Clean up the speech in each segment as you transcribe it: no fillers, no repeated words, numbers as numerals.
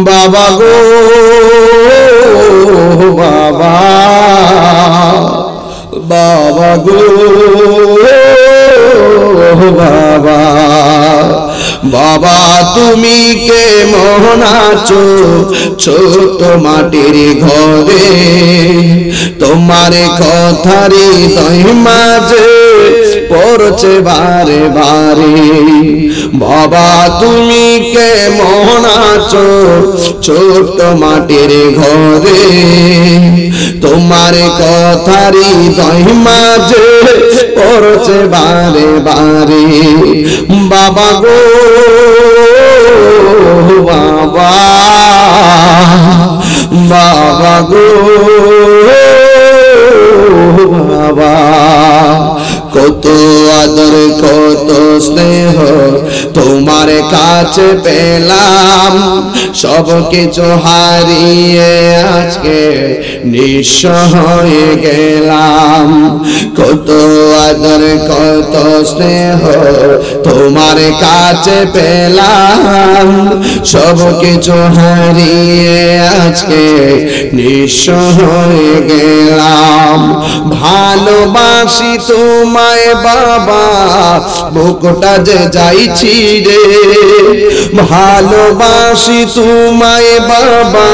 বাবা গো বাবা, বাবা গো বাবা, বাবা তুমি কেমন আছো ছোট মাটির ঘরে, তোমার কথারি হৃদয় মাঝে পড়ছে বারে বারে। বাবা তুমি কেমন আছো ছোট মাটির ঘরে, তোমার কথারি হৃদয় মাঝে পড়ছে বারে বারে। বাবা গো বাবা, বাবা গো বাবা, কত আদর কত স্নেহ তোমার কাছে পেলাম, সব কিছু হারিয়ে আজকে নিঃস্ব হয়ে গেলাম। কত আদর কত স্নেহ তোমার কাছে পেলাম, সব কিছু হারিয়ে আজকে নিঃস্ব হয়ে গেলাম। ভালোবাসি তোমায় বাবা, বুকটা যে যাইছি রে, ভালোবাসি তোমায় বাবা,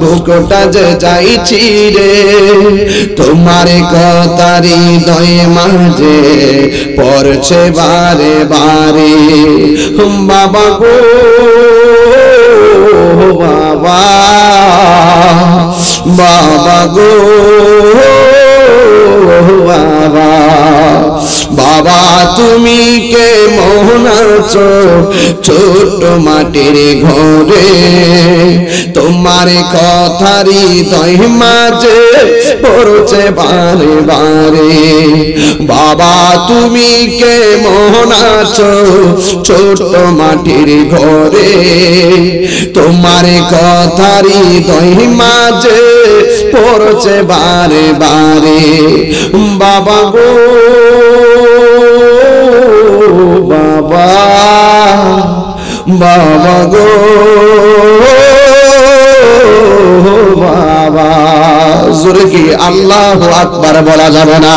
বুকটা যে যাইছি রে, তোমার কথারি হৃদয় মাঝে পড়ছে বারে বারে। বাবা গো বাবা, বাবা গো বাবা, বাবা তুমি কেমন আছো ছোট মাটির ঘরে, তোমার কথারি হৃদয় মাঝে পড়ছে বারে বারে। বাবা তুমি কেমন আছো ছোট মাটির ঘরে, তোমার কথারি হৃদয় মাঝে পড়ছে বারে বারে। বাবা গো বাবা, বাবা গো বাবা, জোরে কি আল্লাহু আকবার বলা যাবে না?